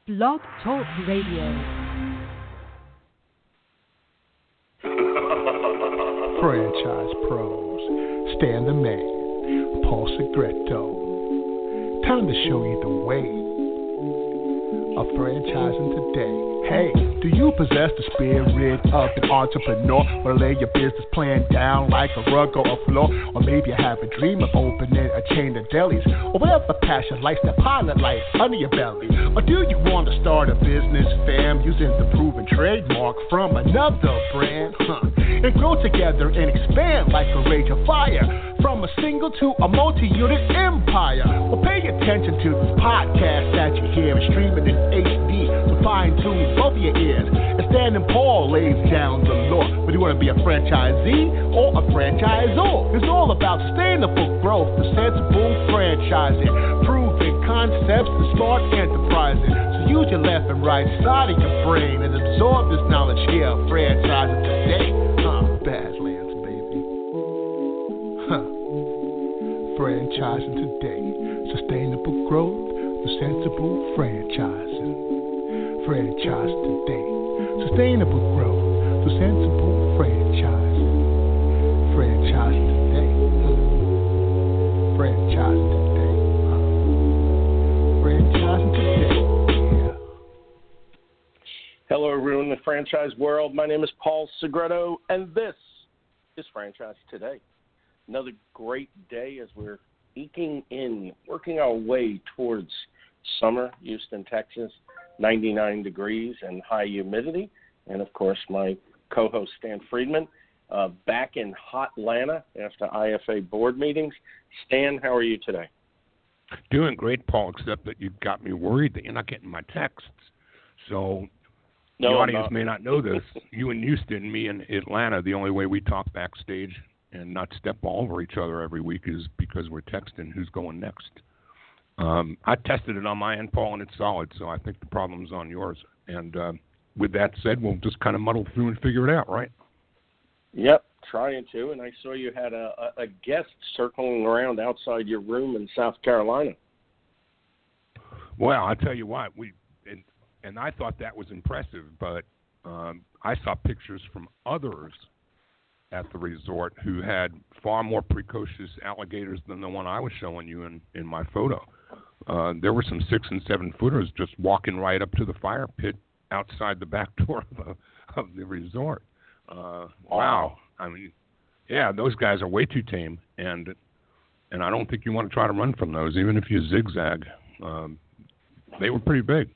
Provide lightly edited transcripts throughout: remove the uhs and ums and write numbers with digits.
Blog Talk Radio. Franchise pros, Stan the Man, Paul Segreto. Time to show you the way of franchising today. Hey, do you possess the spirit of an entrepreneur? Or lay your business plan down like a rug or a floor? Or maybe you have a dream of opening a chain of delis, or whatever passion lights that pilot light under your belly. Or do you want to start a business, fam, using the proven trademark from another brand? And grow together and expand like a rage of fire, from a single to a multi-unit empire. Well, pay attention to this podcast that you hear streaming in HD, so fine-tune both of your ears. And Stan and Paul lays down the law. Whether you want to be a franchisee or a franchisor, it's all about sustainable growth, the sensible franchising, proven concepts, and smart enterprising. So use your left and right side of your brain and absorb this knowledge here, franchising today. Badlands, baby. Franchising today. Sustainable growth, the sensible franchising. Franchise today. Sustainable growth, the sensible franchising. Franchise today. Franchising today. Franchising today. Yeah. Hello, everyone in the franchise world. My name is Paul Segreto, and this is Franchise Today. Another great day as we're working our way towards summer, Houston, Texas, 99 degrees and high humidity. And, of course, my co-host, Stan Friedman, back in hot Atlanta after IFA board meetings. Stan, how are you today? Doing great, Paul, except that you got me worried that you're not getting my texts. So the audience may not know this. You in Houston, me in Atlanta, the only way we talk backstage and not step all over each other every week is because we're texting who's going next. I tested it on my end, Paul, and it's solid, so I think the problem's on yours. And with that said, we'll just kind of muddle through and figure it out, right? Yep, trying to. And I saw you had a guest circling around outside your room in South Carolina. Well, I'll tell you what, and I thought that was impressive, but I saw pictures from others at the resort who had far more precocious alligators than the one I was showing you in my photo. There were some 6 and 7 footers just walking right up to the fire pit outside the back door of the resort. Wow. I mean, yeah, those guys are way too tame, and I don't think you want to try to run from those, even if you zigzag. They were pretty big.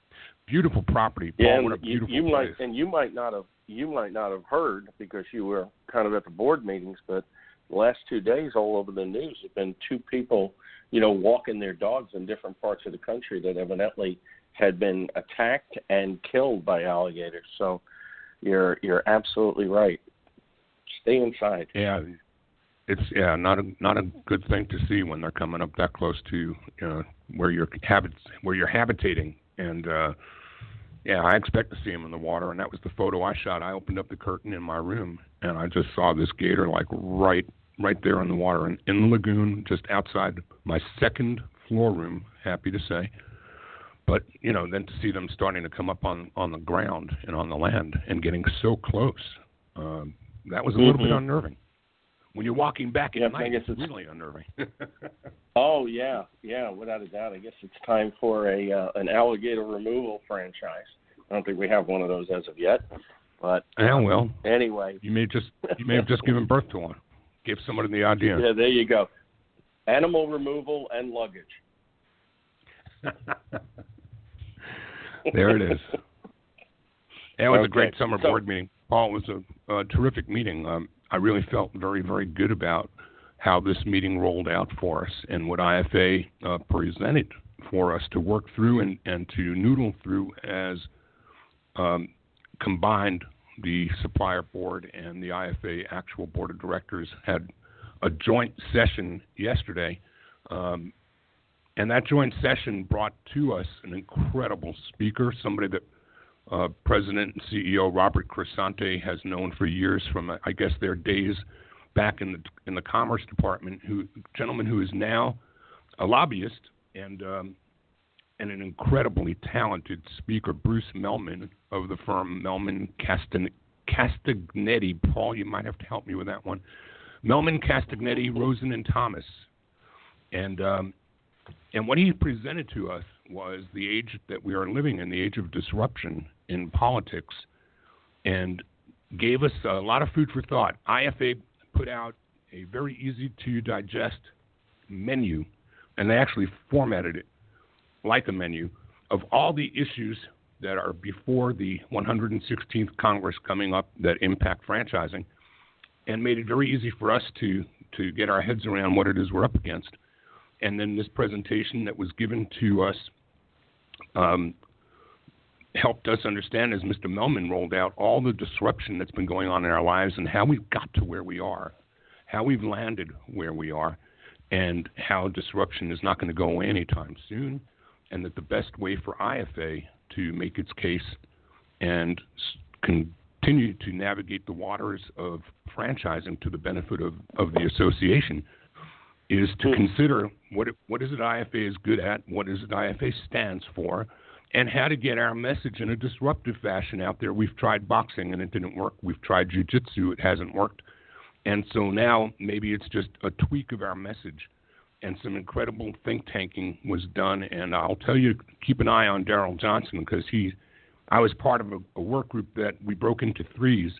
Beautiful property. Paul, yeah, what a beautiful place. You might not have heard because you were kind of at the board meetings, but the last 2 days all over the news have been 2 people, walking their dogs in different parts of the country that evidently had been attacked and killed by alligators. So you're absolutely right. Stay inside. Yeah, it's not a good thing to see when they're coming up that close to where you're habitating. And I expect to see him in the water, and that was the photo I shot. I opened up the curtain in my room, and I just saw this gator like right there in the water, in the lagoon, just outside my second floor room, happy to say. But, then to see them starting to come up on the ground and on the land and getting so close, that was a little bit unnerving. When you're walking back at night, it's really unnerving. Oh, yeah, without a doubt. I guess it's time for an alligator removal franchise. I don't think we have one of those as of yet, but anyway, you may have just given birth to one. Give somebody the idea. Yeah, there you go. Animal removal and luggage. There it is. It was a great summer board meeting. Paul, it was a terrific meeting. I really felt very, very good about how this meeting rolled out for us and what IFA presented for us to work through and to noodle through as combined. The supplier board and the IFA actual board of directors had a joint session yesterday, and that joint session brought to us an incredible speaker, somebody that President and CEO Robert Crescente has known for years from, I guess, their days back in the Commerce Department, gentleman who is now a lobbyist and and an incredibly talented speaker, Bruce Melman of the firm Melman Castagnetti. Paul, you might have to help me with that one. Melman Castagnetti, Rosen, and Thomas. And what he presented to us was the age that we are living in, the age of disruption in politics, and gave us a lot of food for thought. IFA put out a very easy-to-digest menu, and they actually formatted it like a menu of all the issues that are before the 116th Congress coming up that impact franchising, and made it very easy for us to get our heads around what it is we're up against. And then this presentation that was given to us helped us understand, as Mr. Melman rolled out, all the disruption that's been going on in our lives and how we've got to where we are, how we've landed where we are, and how disruption is not going to go away anytime soon, and that the best way for IFA to make its case and continue to navigate the waters of franchising to the benefit of the association is to consider what is it IFA is good at, what is it IFA stands for, and how to get our message in a disruptive fashion out there. We've tried boxing and it didn't work. We've tried jiu-jitsu, it hasn't worked. And so now maybe it's just a tweak of our message. And some incredible think tanking was done. And I'll tell you, keep an eye on Daryl Johnson, because I was part of a work group that we broke into threes.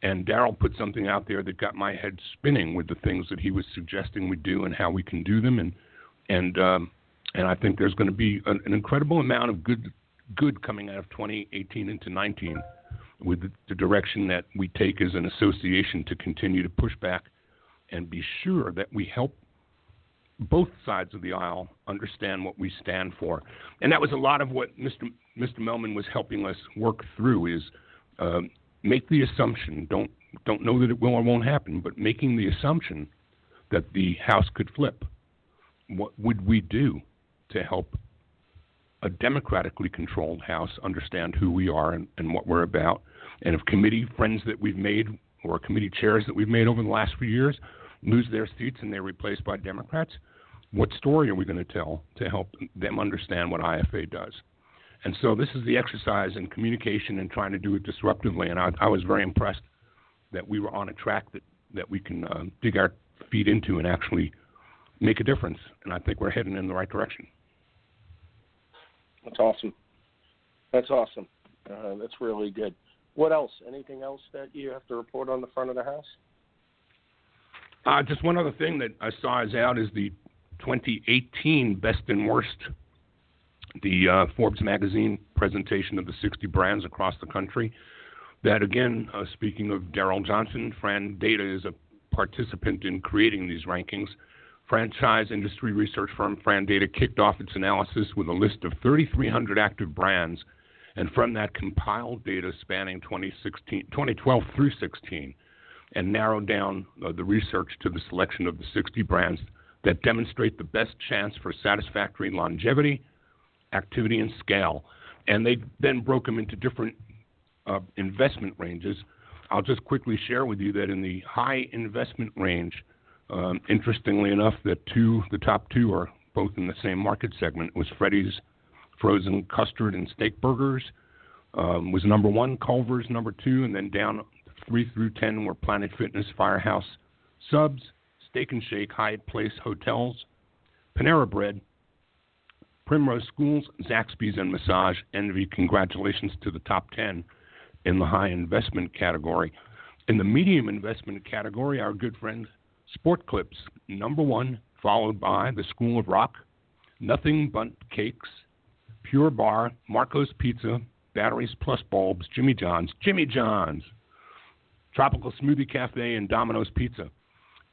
And Daryl put something out there that got my head spinning with the things that he was suggesting we do and how we can do them. And I think there's going to be an incredible amount of good coming out of 2018 into 19 with the direction that we take as an association to continue to push back and be sure that we help both sides of the aisle understand what we stand for. And that was a lot of what Mr. Melman was helping us work through is make the assumption, don't know that it will or won't happen, but making the assumption that the House could flip. What would we do to help a democratically controlled House understand who we are and what we're about? And if committee friends that we've made or committee chairs that we've made over the last few years lose their seats and they're replaced by Democrats, what story are we going to tell to help them understand what IFA does? And so this is the exercise in communication and trying to do it disruptively. And I was very impressed that we were on a track that we can dig our feet into and actually make a difference. And I think we're heading in the right direction. That's awesome. That's awesome. That's really good. What else? Anything else that you have to report on the front of the house? Just one other thing that I saw is out is the 2018 Best and Worst, the Forbes magazine presentation of the 60 brands across the country. That, again, speaking of Daryl Johnson, Fran Data is a participant in creating these rankings. Franchise industry research firm Fran Data kicked off its analysis with a list of 3,300 active brands, and from that compiled data spanning 2012 through 16, and narrowed down the research to the selection of the 60 brands that demonstrate the best chance for satisfactory longevity, activity, and scale. And they then broke them into different investment ranges. I'll just quickly share with you that in the high investment range, interestingly enough, the top two are both in the same market segment. It was Freddy's Frozen Custard and Steak Burgers was number one, Culver's number two, and then down 3 through 10 were Planet Fitness, Firehouse Subs, Steak and Shake, Hyatt Place Hotels, Panera Bread, Primrose Schools, Zaxby's, and Massage Envy. Congratulations to the top 10 in the high investment category. In the medium investment category, our good friend Sport Clips, number one, followed by the School of Rock, Nothing But Cakes, Pure Bar, Marco's Pizza, Batteries Plus Bulbs, Jimmy John's, Tropical Smoothie Cafe, and Domino's Pizza.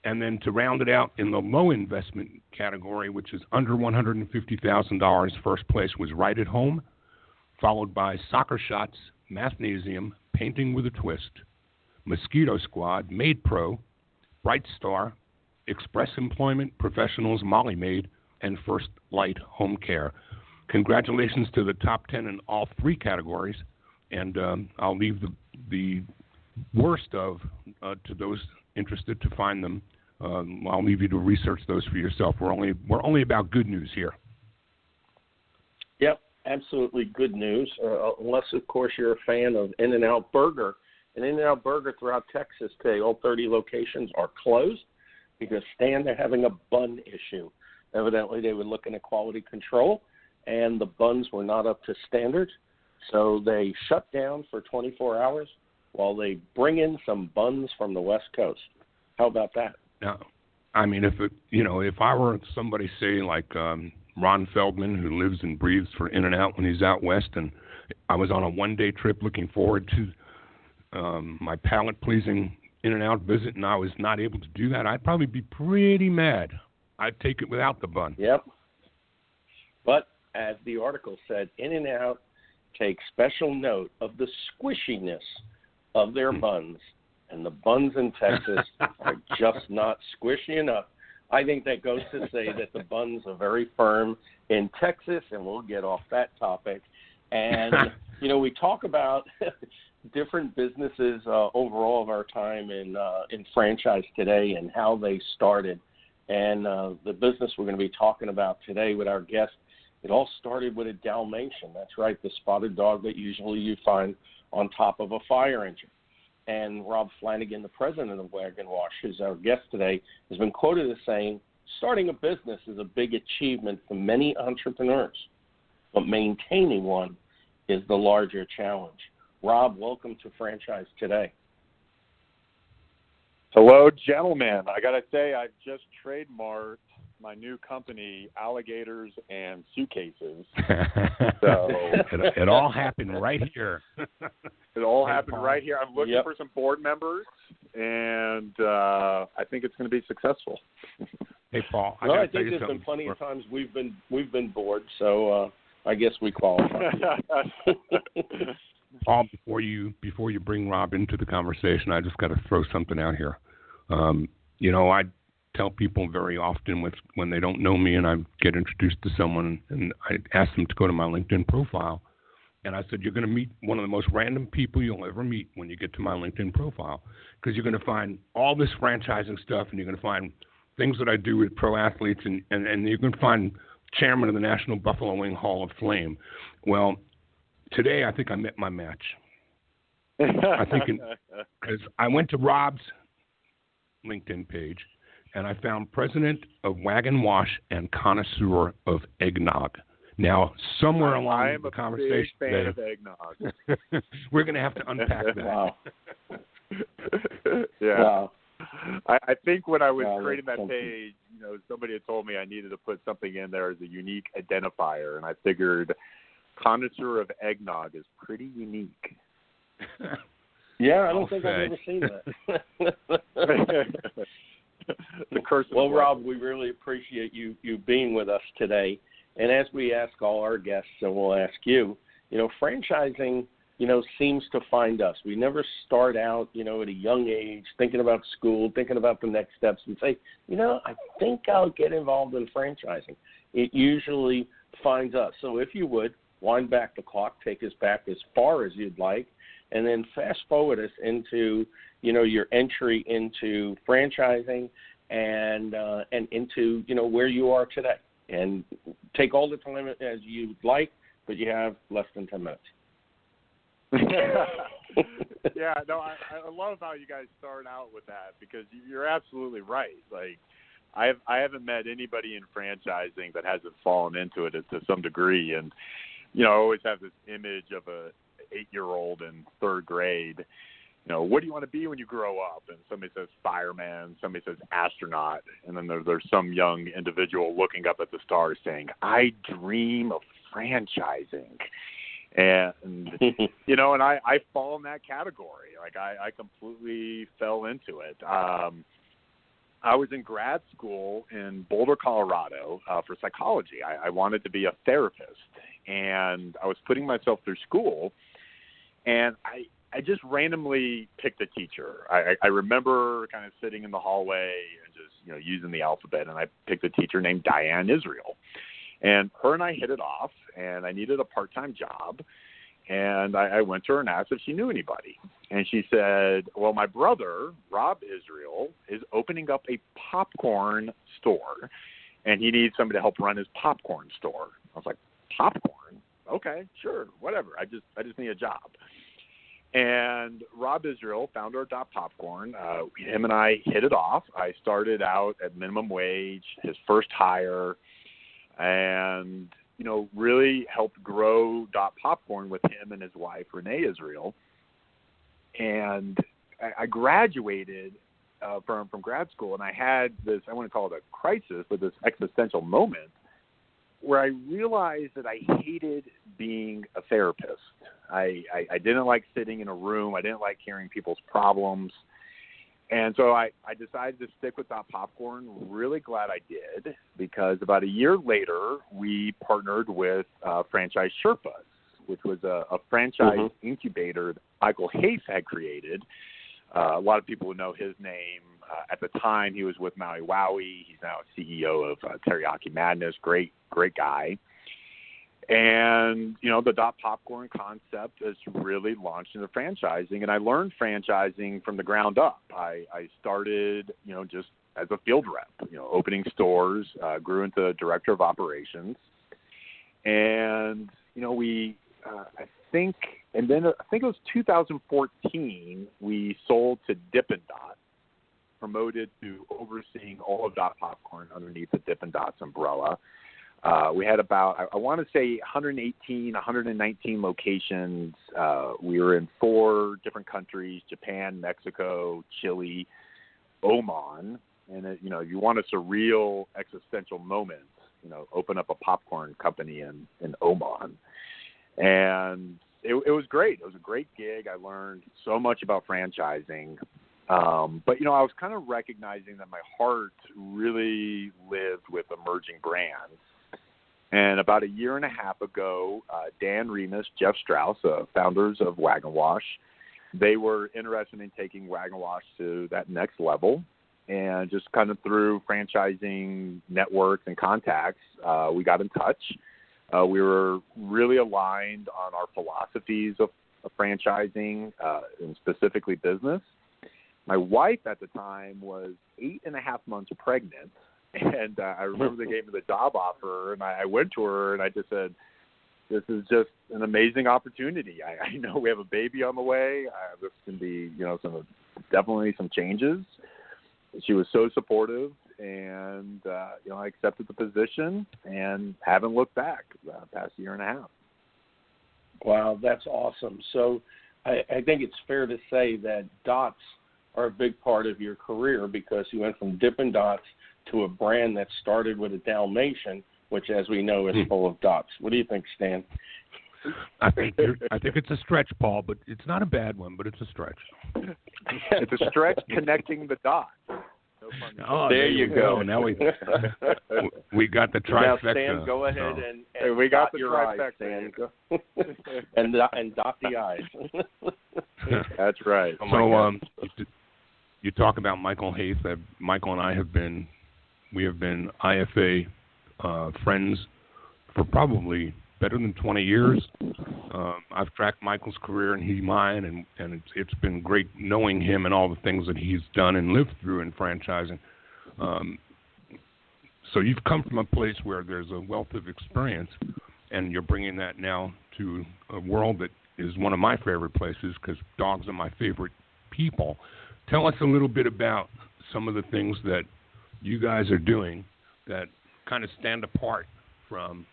And then to round it out in the low investment category, which is under $150,000, first place was Right at Home, followed by Soccer Shots, Mathnasium, Painting with a Twist, Mosquito Squad, Made Pro, Bright Star, Express Employment, Professionals, Molly Maid, and First Light Home Care. Congratulations to the top 10 in all three categories, and I'll leave the worst of to those interested to find them. I'll leave you to research those for yourself. We're only about good news here. Yep, absolutely good news, unless, of course, you're a fan of In-N-Out Burger. And In-N-Out Burger throughout Texas today, all 30 locations are closed because, Stan, they're having a bun issue. Evidently, they were looking at quality control, and the buns were not up to standard. So they shut down for 24 hours while they bring in some buns from the West Coast. How about that? Now, I mean, if I were somebody, say, like Ron Feldman, who lives and breathes for In-N-Out when he's out west, and I was on a one-day trip looking forward to my palate-pleasing In-N-Out visit, and I was not able to do that, I'd probably be pretty mad. I'd take it without the bun. Yep. But as the article said, In-N-Out takes special note of the squishiness of their buns, and the buns in Texas are just not squishy enough. I think that goes to say that the buns are very firm in Texas, and we'll get off that topic. And, we talk about different businesses overall of our time in franchise today and how they started. And the business we're going to be talking about today with our guest, it all started with a Dalmation. That's right, the spotted dog that usually you find on top of a fire engine. And Rob Flanagan, the president of Wag N Wash, who's our guest today, has been quoted as saying, starting a business is a big achievement for many entrepreneurs, but maintaining one is the larger challenge. Rob, welcome to Franchise Today. Hello, gentlemen. I got to say, I've just trademarked my new company, Alligators and Suitcases. So it all happened right here. It all happened right here. I'm looking for some board members, and I think it's going to be successful. Hey, Paul. I think there's been plenty of times we've been bored, so I guess we qualify. Paul, before you bring Rob into the conversation, I just got to throw something out here. I tell people very often when they don't know me and I get introduced to someone and I ask them to go to my LinkedIn profile, and I said, you're going to meet one of the most random people you'll ever meet when you get to my LinkedIn profile, because you're going to find all this franchising stuff, and you're going to find things that I do with pro athletes, and you're going to find chairman of the National Buffalo Wing Hall of Fame. Well, today I think I met my match. I think because I went to Rob's LinkedIn page, and I found president of Wag N Wash and connoisseur of eggnog. Now, somewhere along the conversation today, of eggnog. We're going to have to unpack that. Wow. Yeah. Wow. I think when I was creating that page, somebody had told me I needed to put something in there as a unique identifier, and I figured connoisseur of eggnog is pretty unique. Yeah, I don't think I've ever seen that. The curse of Rob, we really appreciate you being with us today. And as we ask all our guests, and we'll ask you, franchising, seems to find us. We never start out, at a young age, thinking about school, thinking about the next steps, and say, I think I'll get involved in franchising. It usually finds us. So if you would, wind back the clock, take us back as far as you'd like, and then fast forward us into, your entry into franchising and into, where you are today. And take all the time as you'd like, but you have less than 10 minutes. Yeah, no, I love how you guys start out with that, because you're absolutely right. Like, I haven't met anybody in franchising that hasn't fallen into it to some degree. And, I always have this image of a 8-year-old in third grade. What do you want to be when you grow up? And somebody says fireman, somebody says astronaut, and then there's some young individual looking up at the stars saying, I dream of franchising. And, and I fall in that category. Like, I completely fell into it. I was in grad school in Boulder, Colorado, for psychology. I wanted to be a therapist, and I was putting myself through school, and I just randomly picked a teacher. I remember kind of sitting in the hallway and just, using the alphabet, and I picked a teacher named Diane Israel. And her and I hit it off, and I needed a part-time job. And I went to her and asked if she knew anybody. And she said, well, my brother, Rob Israel, is opening up a popcorn store, and he needs somebody to help run his popcorn store. I was like, popcorn? okay, sure, whatever. I just need a job. And Rob Israel, founder of Dot Popcorn, him and I hit it off. I started out at minimum wage, his first hire, and, you know, really helped grow Dot Popcorn with him and his wife, Renee Israel. And I graduated from grad school, and I had this, I want to call it a crisis, but this existential moment where I realized that I hated being a therapist. I didn't like sitting in a room. I didn't like hearing people's problems. And so I decided to stick with Dot Popcorn. Really glad I did, because about a year later, we partnered with Franchise Sherpas, which was a franchise incubator that Michael Hayes had created. A lot of people would know his name. At the time, he was with Maui Wowie. He's now CEO of Teriyaki Madness. Great guy. And, you know, the Dot Popcorn concept is really launched into franchising, and I learned franchising from the ground up. I started, you know, just as a field rep, you know, opening stores, grew into director of operations. And, you know, I think it was 2014, we sold to Dippin' Dots, promoted to overseeing all of Dot Popcorn underneath the Dippin' Dots umbrella. We had about, I want to say 119 locations. We were in 4 different countries: Japan, Mexico, Chile, Oman. And, you know, you want a surreal existential moment, you know, open up a popcorn company in Oman. And it was great. It was a great gig. I learned so much about franchising. But, you know, I was kind of recognizing that my heart really lived with emerging brands. And about a year and a half ago, Dan Remus, Jeff Strauss, founders of Wag N Wash, they were interested in taking Wag N Wash to that next level. And just kind of through franchising networks and contacts, we got in touch. We were really aligned on our philosophies of franchising, and specifically business. My wife at the time was 8.5 months pregnant, and I remember they gave me the job offer, and I went to her, and I just said, this is just an amazing opportunity. I know we have a baby on the way. This can be, you know, definitely some changes. She was so supportive, and, you know, I accepted the position and haven't looked back the past year and a half. Wow, that's awesome. So I think it's fair to say that dots are a big part of your career, because you went from Dippin' Dots to a brand that started with a Dalmation, which, as we know, is full of dots. What do you think, Stan? I think it's a stretch, Paul, but it's not a bad one, but it's a stretch. It's a stretch connecting the dots. Oh, there you go. Now we got the trifecta. Now, Stan, go ahead and we got dot the your trifecta. eyes, and dot the I's. That's right. So you talk about Michael Hayes. Michael and I have been IFA friends for probably better than 20 years. I've tracked Michael's career and he mine, and it's been great knowing him and all the things that he's done and lived through in franchising. So you've come from a place where there's a wealth of experience, and you're bringing that now to a world that is one of my favorite places, because dogs are my favorite people. Tell us a little bit about some of the things that you guys are doing that kind of stand apart from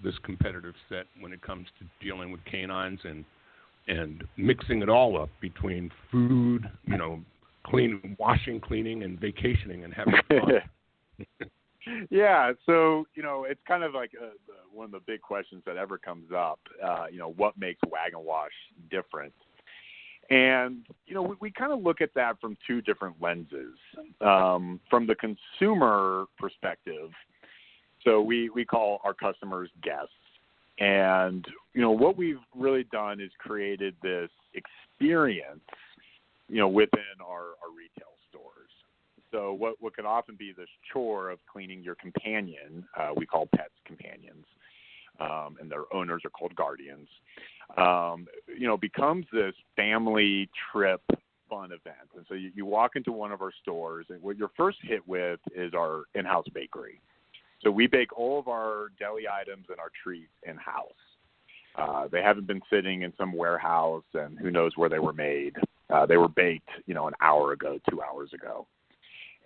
this competitive set when it comes to dealing with canines and mixing it all up between food, you know, washing, cleaning, and vacationing and having fun. Yeah, so, you know, it's kind of like one of the big questions that ever comes up, you know, what makes Wag N Wash different? And, you know, we kind of look at that from 2 different lenses. From the consumer perspective, so we call our customers guests. And, you know, what we've really done is created this experience, you know, within our retail stores. So what can often be this chore of cleaning your companion, we call pets companions, and their owners are called guardians, you know, becomes this family trip fun event. And so you walk into one of our stores, and what you're first hit with is our in-house bakery. So we bake all of our deli items and our treats in-house. They haven't been sitting in some warehouse and who knows where they were made. They were baked, an hour ago, 2 hours ago.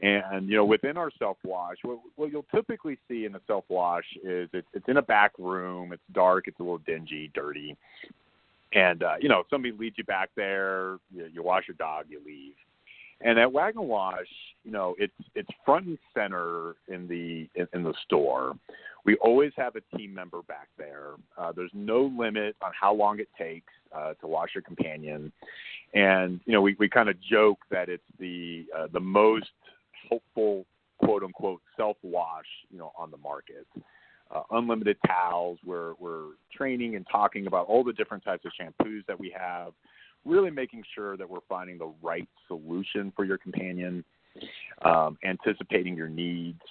And, within our self-wash, what you'll typically see in a self-wash is it's in a back room. It's dark. It's a little dingy, dirty. And, somebody leads you back there. You wash your dog. You leave. And at Wag N Wash, it's front and center in the store. We always have a team member back there. There's no limit on how long it takes to wash your companion. And, we kind of joke that it's the most helpful, quote unquote, self-wash, on the market. Unlimited towels. We're training and talking about all the different types of shampoos that we have, really making sure that we're finding the right solution for your companion, anticipating your needs.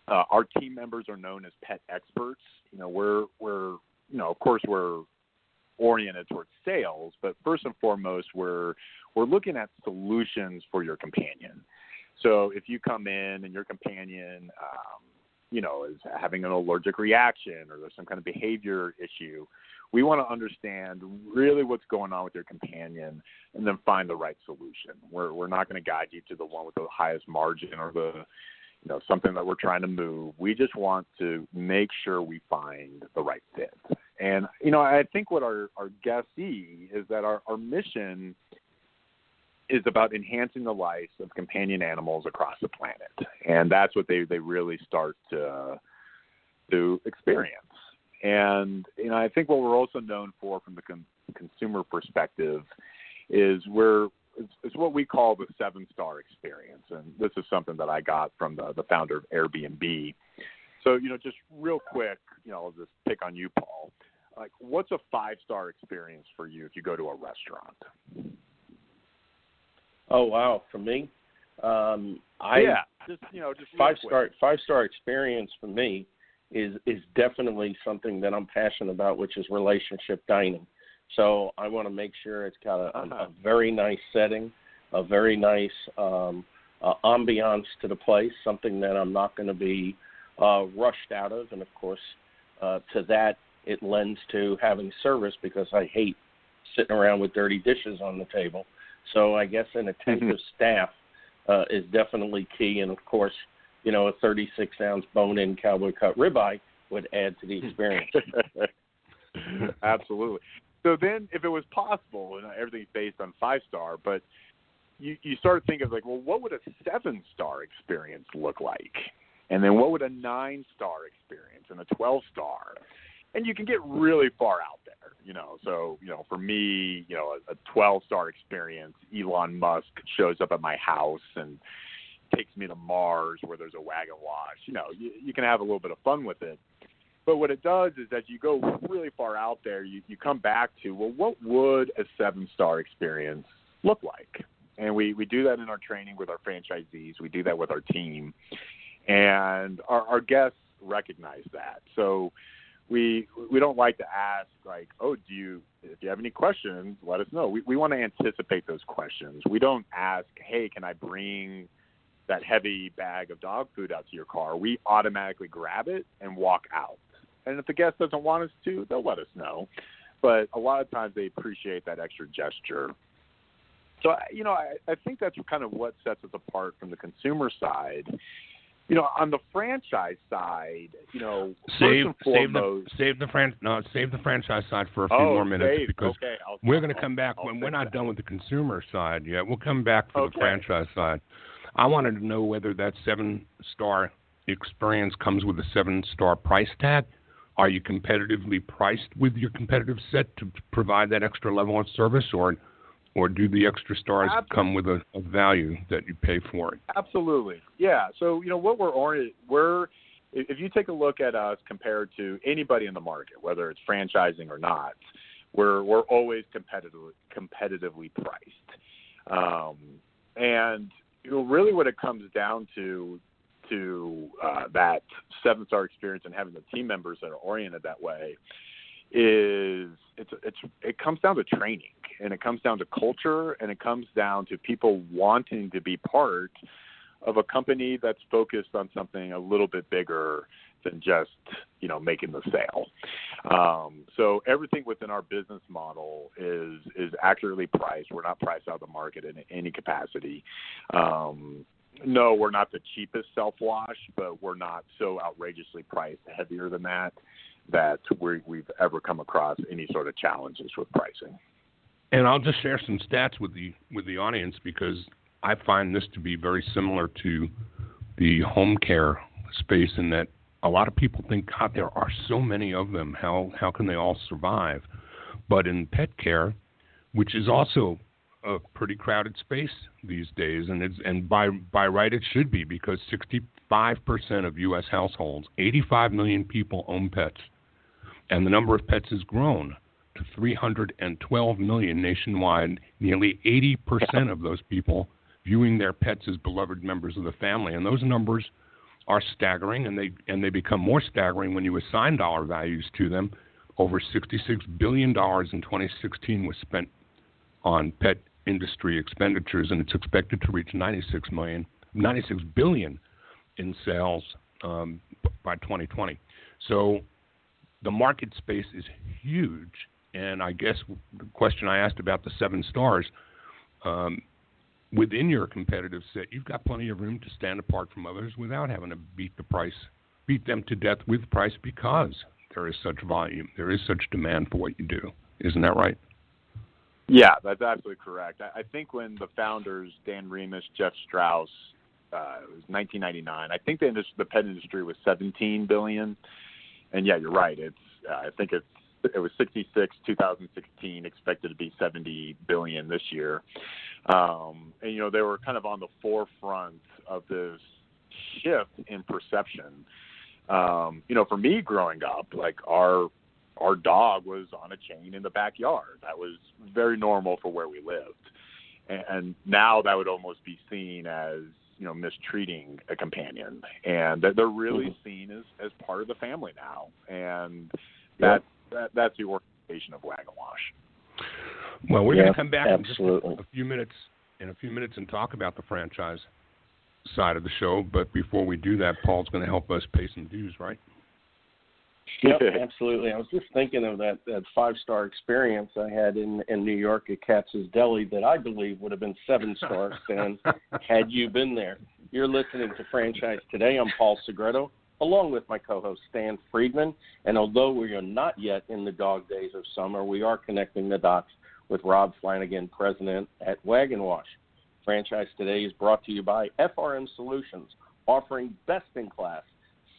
Our team members are known as pet experts. We're of course we're oriented towards sales, but first and foremost, we're looking at solutions for your companion. So if you come in and your companion, is having an allergic reaction or there's some kind of behavior issue, we want to understand really what's going on with your companion and then find the right solution. We're not going to guide you to the one with the highest margin or the, something that we're trying to move. We just want to make sure we find the right fit. And, I think what our guests see is that our mission is about enhancing the lives of companion animals across the planet. And that's what they really start to experience. And, I think what we're also known for from the consumer perspective is it's what we call the 7-star experience. And this is something that I got from the founder of Airbnb. So, just real quick, I'll just pick on you, Paul. Like, what's a 5-star experience for you if you go to a restaurant? Oh, wow. For me, just 5-star experience for me is definitely something that I'm passionate about, which is relationship dining. So I want to make sure it's got a very nice setting, a very nice ambiance to the place, something that I'm not going to be rushed out of. And, of course, to that, it lends to having service because I hate sitting around with dirty dishes on the table. So I guess an attentive staff is definitely key. And, of course, a 36-ounce bone-in cowboy cut ribeye would add to the experience. Absolutely. So then if it was possible, and everything's based on 5-star, but you start thinking of what would a 7-star experience look like? And then what would a 9-star experience and a 12-star? And you can get really far out there, So, for me, a 12-star experience, Elon Musk shows up at my house and takes me to Mars where there's a Wag N Wash. You can have a little bit of fun with it. But what it does is as you go really far out there, you come back to, well, what would a 7-star experience look like? And we do that in our training with our franchisees. We do that with our team. And our guests recognize that. So we don't like to ask, if you have any questions, let us know. We want to anticipate those questions. We don't ask, hey, can I bring that heavy bag of dog food out to your car? We automatically grab it and walk out. And if the guest doesn't want us to, they'll let us know. But a lot of times they appreciate that extra gesture. So, I think that's kind of what sets us apart from the consumer side. On the franchise side, save the franchise side for a few more minutes because we're going to come back when we're not done with the consumer side yet. We'll come back for the franchise side. I wanted to know whether that 7-star experience comes with a 7-star price tag. Are you competitively priced with your competitive set to provide that extra level of service, or do the extra stars come with a value that you pay for it? Absolutely. Yeah. So, what if you take a look at us compared to anybody in the market, whether it's franchising or not, we're always competitively priced. And really what it comes down to that 7-star experience and having the team members that are oriented that way is it comes down to training, and it comes down to culture, and it comes down to people wanting to be part of a company that's focused on something a little bit bigger than just, making the sale. So everything within our business model is accurately priced. We're not priced out of the market in any capacity. No, we're not the cheapest self-wash, but we're not so outrageously priced heavier than that we've ever come across any sort of challenges with pricing. And I'll just share some stats with the audience, because I find this to be very similar to the home care space, in that a lot of people think, God, there are so many of them. How can they all survive? But in pet care, which is also a pretty crowded space these days, and by right it should be, because 65% of U.S. households, 85 million people own pets, and the number of pets has grown to 312 million nationwide. Nearly 80% of those people viewing their pets as beloved members of the family, and those numbers are staggering, and they become more staggering when you assign dollar values to them. Over $66 billion in 2016 was spent on pet industry expenditures, and it's expected to reach $96 billion in sales by 2020. So the market space is huge, and I guess the question I asked about the 7 stars, within your competitive set, you've got plenty of room to stand apart from others without having to beat them to death with price, because there is such volume, there is such demand for what you do. Isn't that right? Yeah, that's absolutely correct. I think when the founders, Dan Remus, Jeff Strauss, it was 1999, I think the pet industry was $17 billion. And yeah, you're right. I think it was 66, 2016, expected to be $70 billion this year. And, they were kind of on the forefront of this shift in perception. For me growing up, like our dog was on a chain in the backyard. That was very normal for where we lived. And now that would almost be seen as, mistreating a companion. And they're really seen as part of the family now. And that's the organization of Wag N Wash. Well, we're going to come back in just a few minutes and talk about the franchise side of the show. But before we do that, Paul's going to help us pay some dues, right? Yep, absolutely. I was just thinking of that 5-star experience I had in New York at Katz's Deli that I believe would have been 7 stars, Stan, had you been there. You're listening to Franchise Today. I'm Paul Segreto, along with my co-host Stan Friedman. And although we are not yet in the dog days of summer, we are connecting the dots with Rob Flanagan, president at Wag N Wash. Franchise Today is brought to you by FRM Solutions, offering best-in-class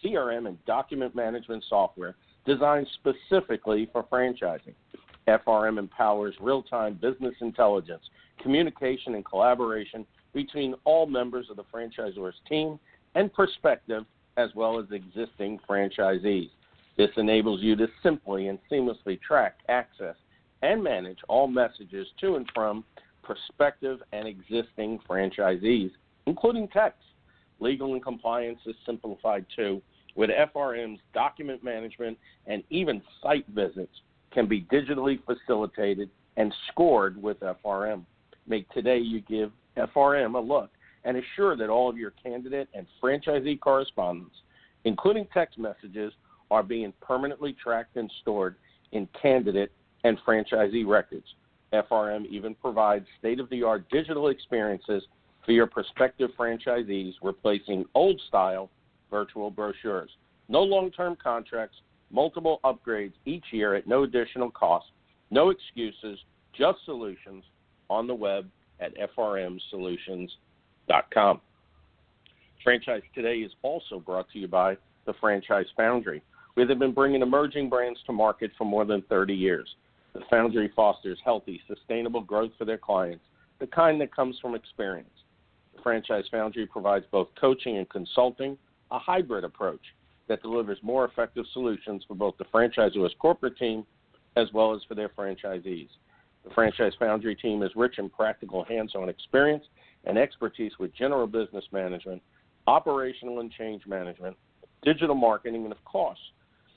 CRM and document management software designed specifically for franchising. FRM empowers real-time business intelligence, communication, and collaboration between all members of the franchisor's team and prospective, as well as existing franchisees. This enables you to simply and seamlessly track, access, and manage all messages to and from prospective and existing franchisees, including text. Legal and compliance is simplified too, with FRM's document management, and even site visits can be digitally facilitated and scored with FRM. Make today you give FRM a look and assure that all of your candidate and franchisee correspondence, including text messages, are being permanently tracked and stored in candidate and franchisee records. FRM even provides state-of-the-art digital experiences for your prospective franchisees, replacing old-style virtual brochures. No long-term contracts, multiple upgrades each year at no additional cost, no excuses, just solutions on the web at frmsolutions.com. Franchise Today is also brought to you by the Franchise Foundry, where they've been bringing emerging brands to market for more than 30 years. The Foundry fosters healthy, sustainable growth for their clients, the kind that comes from experience. The Franchise Foundry provides both coaching and consulting, a hybrid approach that delivers more effective solutions for both the franchisor's corporate team as well as for their franchisees. The Franchise Foundry team is rich in practical hands-on experience and expertise with general business management, operational and change management, digital marketing, and, of course,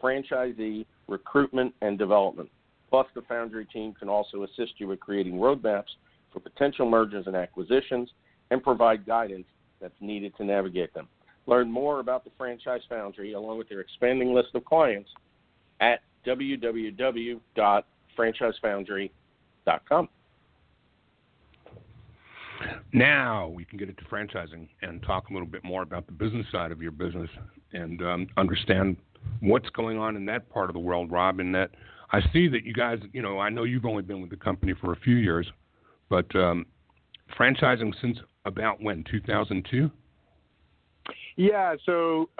franchisee recruitment and development. Plus, the Foundry team can also assist you with creating roadmaps for potential mergers and acquisitions and provide guidance that's needed to navigate them. Learn more about the Franchise Foundry along with their expanding list of clients at www.franchisefoundry.com. Now we can get into franchising and talk a little bit more about the business side of your business and understand what's going on in that part of the world, Rob. In that I see that you guys, I know you've only been with the company for a few years, but franchising since about when, 2002? Yeah, so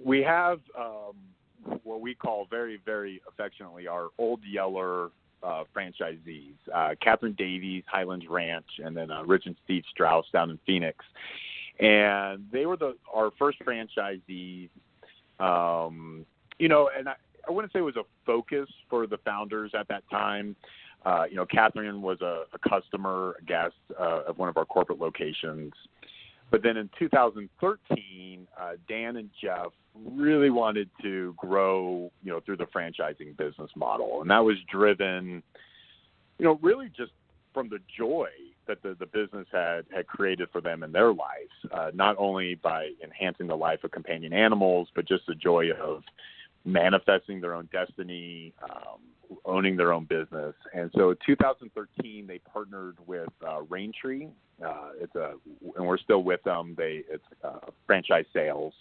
we have what we call very, very affectionately our Old Yeller franchisees, Catherine Davies, Highlands Ranch, and then Rich and Steve Strauss down in Phoenix. And they were our first franchisees, and I wouldn't say it was a focus for the founders at that time. Catherine was a customer, a guest of one of our corporate locations. But then in 2013, Dan and Jeff really wanted to grow, through the franchising business model. And that was driven, really just from the joy that the business had created for them in their lives, not only by enhancing the life of companion animals, but just the joy of manifesting their own destiny, owning their own business. And so in 2013, they partnered with Raintree. And we're still with them. It's franchise sales.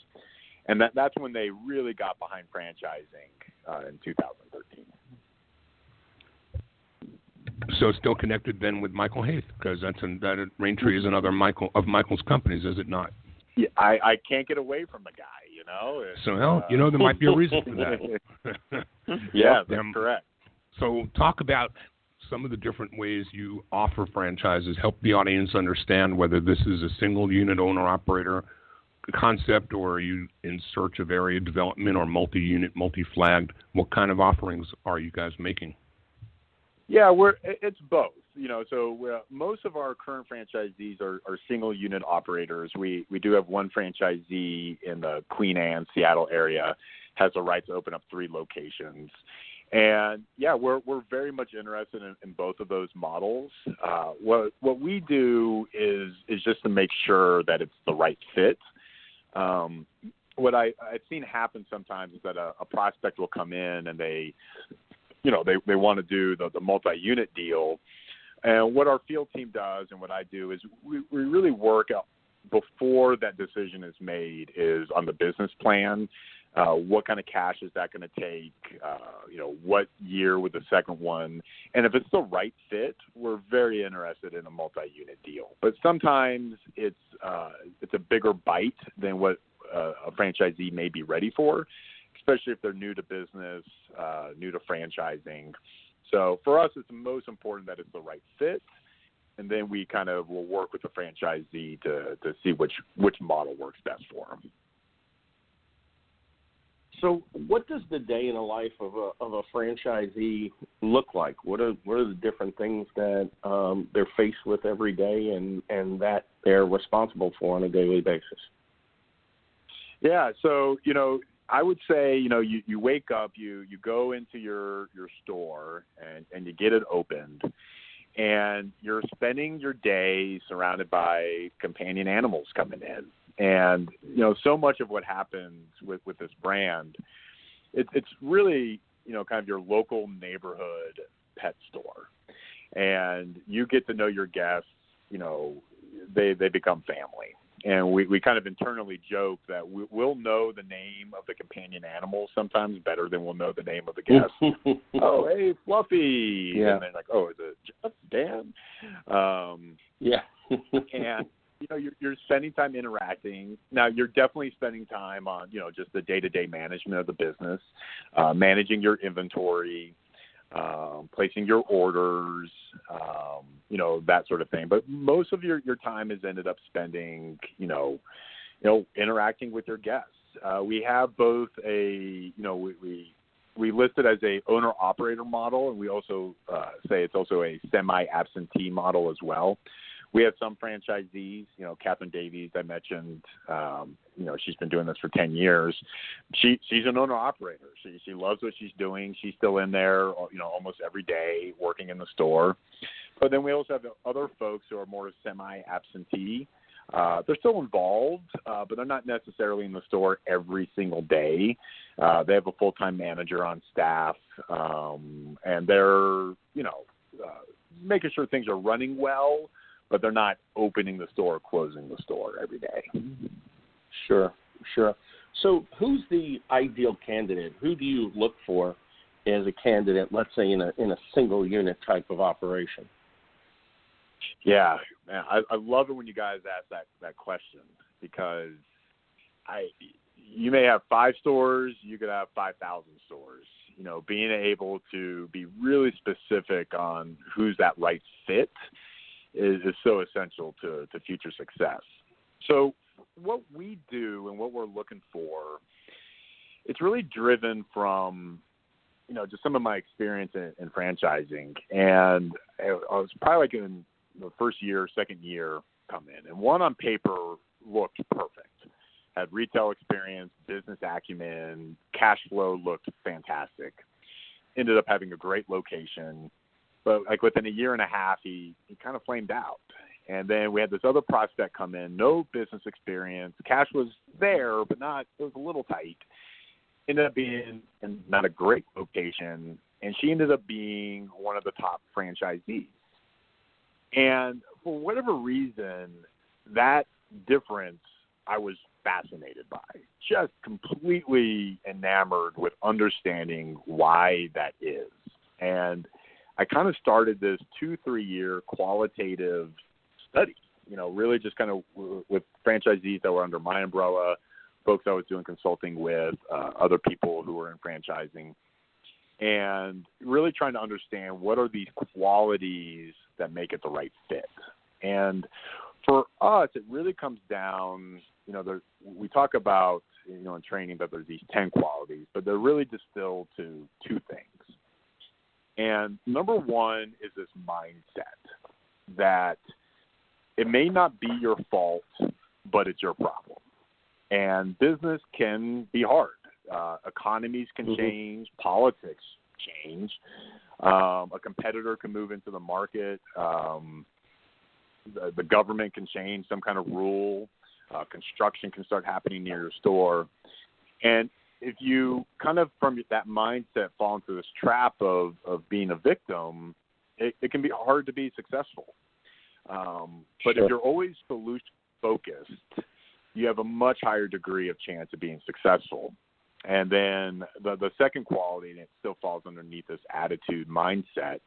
And that's when they really got behind franchising in 2013. So it's still connected then with Michael Haith, because that Raintree is another Michael's companies, is it not? Yeah, I can't get away from the guy, So, there might be a reason for that. Yeah, that's correct. So talk about some of the different ways you offer franchises. Help the audience understand whether this is a single unit owner-operator concept, or are you in search of area development or multi-unit, multi-flagged? What kind of offerings are you guys making? Yeah, it's both. So most of our current franchisees are single unit operators. We do have one franchisee in the Queen Anne, Seattle area, has the right to open up 3 locations. And yeah, we're very much interested in both of those models. What we do is just to make sure that it's the right fit. What I've seen happen sometimes is that a prospect will come in and they want to do the multi-unit deal. And what our field team does and what I do is we really work out before that decision is made is on the business plan. What kind of cash is that going to take? What year with the second one? And if it's the right fit, we're very interested in a multi-unit deal. But sometimes it's a bigger bite than what a franchisee may be ready for, especially if they're new to business, new to franchising. So for us, it's most important that it's the right fit, and then we kind of will work with the franchisee to see which model works best for them. So what does the day in the life of a franchisee look like? What are the different things that they're faced with every day and that they're responsible for on a daily basis? Yeah, so, I would say, you wake up, you go into your store and you get it opened, and you're spending your day surrounded by companion animals coming in. And, so much of what happens with this brand, it's really, kind of your local neighborhood pet store. And you get to know your guests, they become family. And we kind of internally joke that we'll know the name of the companion animal sometimes better than we'll know the name of the guest. Oh, hey, Fluffy. Yeah. And they're like, oh, is it Jeff, Dan? Yeah. And, you're spending time interacting. Now, you're definitely spending time on, just the day-to-day management of the business, managing your inventory, placing your orders, that sort of thing. But most of your time is ended up spending, interacting with your guests. We have both we list it as a owner-operator model, and we also say it's also a semi-absentee model as well. We have some franchisees, Catherine Davies, I mentioned, she's been doing this for 10 years. She's an owner-operator. She loves what she's doing. She's still in there, almost every day working in the store. But then we also have other folks who are more semi-absentee. They're still involved, but they're not necessarily in the store every single day. They have a full-time manager on staff, and they're, making sure things are running well, but they're not opening the store, closing the store every day. Sure. So who's the ideal candidate? Who do you look for as a candidate, let's say in a single unit type of operation? Yeah, man, I love it when you guys ask that question, because you may have 5 stores, you could have 5,000 stores. Being able to be really specific on who's that right fit is so essential to future success. So what we do and what we're looking for, it's really driven from, just some of my experience in franchising. And I was probably like in the first year, second year come in, and one on paper looked perfect. Had retail experience, business acumen, cash flow looked fantastic. Ended up having a great location, but like within a year and a half, he kind of flamed out. And then we had this other prospect come in, no business experience, cash was there, but it was a little tight. Ended up being in not a great location, and she ended up being one of the top franchisees. And for whatever reason, that difference I was fascinated by, just completely enamored with understanding why that is. And I kind of started this 2-3 year qualitative study, really just kind of with franchisees that were under my umbrella, folks I was doing consulting with, other people who were in franchising, and really trying to understand what are these qualities that make it the right fit. And for us, it really comes down, we talk about, in training that there's these 10 qualities, but they're really distilled to 2 things. And number one is this mindset that it may not be your fault, but it's your problem. And business can be hard. Economies can change, politics change. A competitor can move into the market. The government can change some kind of rule. Construction can start happening near your store. And if you kind of from that mindset fall into this trap of being a victim, it can be hard to be successful. But if you're always solution focused, you have a much higher degree of chance of being successful. And then the second quality, and it still falls underneath this attitude mindset,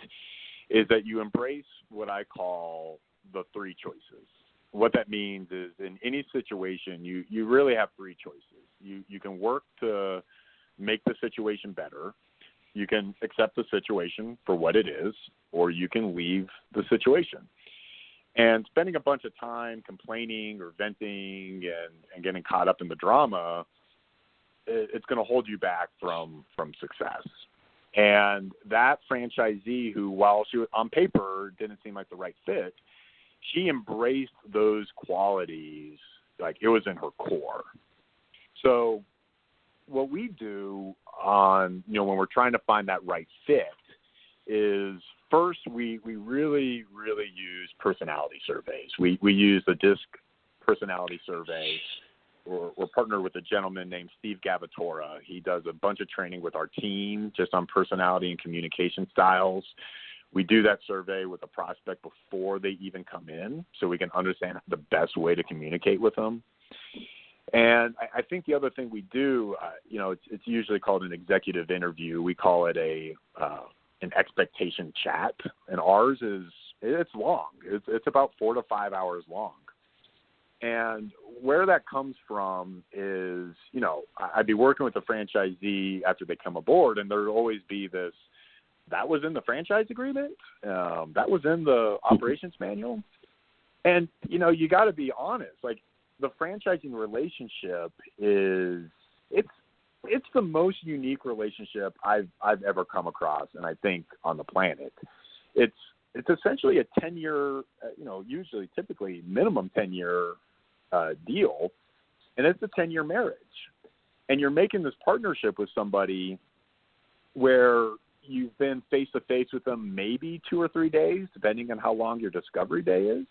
is that you embrace what I call the 3 choices. What that means is in any situation, you really have 3 choices. You can work to make the situation better. You can accept the situation for what it is, or you can leave the situation. And spending a bunch of time complaining or venting and getting caught up in the drama, it's going to hold you back from success. And that franchisee who, while she was on paper didn't seem like the right fit, she embraced those qualities like it was in her core. So what we do on, when we're trying to find that right fit is first we really, really use personality surveys. We use the DISC personality survey. We're partnered with a gentleman named Steve Gavatora. He does a bunch of training with our team just on personality and communication styles. We do that survey with a prospect before they even come in so we can understand the best way to communicate with them. And I think the other thing we do, it's usually called an executive interview. We call it an expectation chat, and ours it's long. It's about 4 to 5 hours long. And where that comes from is, I'd be working with a franchisee after they come aboard, and there'd always be this, that was in the franchise agreement, that was in the operations manual. And, you got to be honest, like the franchising relationship it's the most unique relationship I've ever come across, and I think on the planet. It's essentially a 10-year, usually typically minimum 10-year deal, and it's a 10-year marriage. And you're making this partnership with somebody where you've been face-to-face with them maybe 2 or 3 days, depending on how long your discovery day is.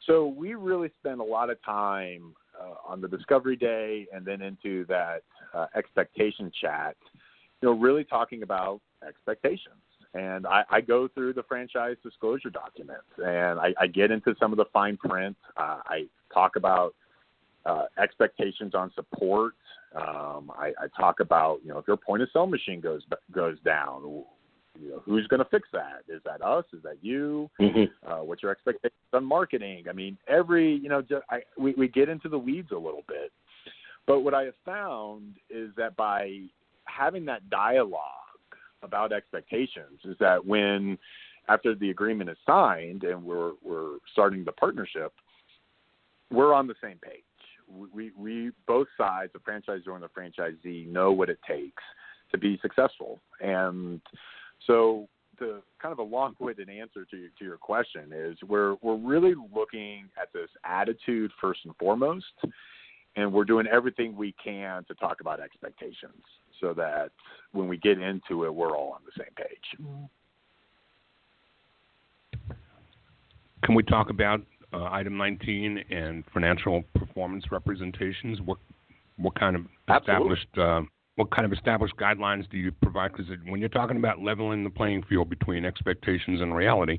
So we really spend a lot of time on the discovery day and then into that expectation chat, really talking about expectations. And I go through the franchise disclosure documents, and I get into some of the fine print. I talk about expectations on support. I talk about, if your point of sale machine goes down, who's going to fix that? Is that us? Is that you? Mm-hmm. What's your expectations on marketing? I mean, we get into the weeds a little bit. But what I have found is that by having that dialogue about expectations is that after the agreement is signed and we're starting the partnership, we're on the same page. We both sides, the franchisor and the franchisee, know what it takes to be successful. And so the kind of a long-winded answer to your question is we're really looking at this attitude first and foremost, and we're doing everything we can to talk about expectations so that when we get into it, we're all on the same page. Can we talk about item 19 and financial performance representations? What kind of established guidelines do you provide? Because when you're talking about leveling the playing field between expectations and reality,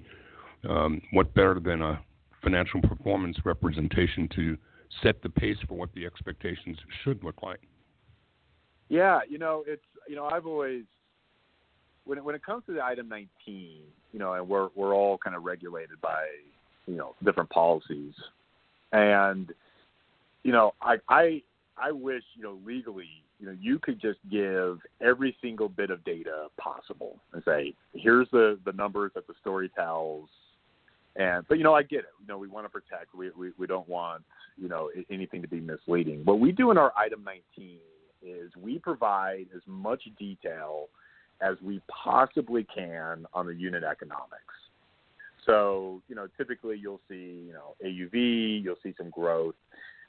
what better than a financial performance representation to set the pace for what the expectations should look like? Yeah, I've always, when it comes to the item 19, and we're all kind of regulated by, different policies, and I wish legally, you could just give every single bit of data possible and say, here's the numbers that the story tells. But I get it. We want to protect. We don't want anything to be misleading. What we do in our item 19 is we provide as much detail as we possibly can on the unit economics. So typically you'll see AUV, you'll see some growth.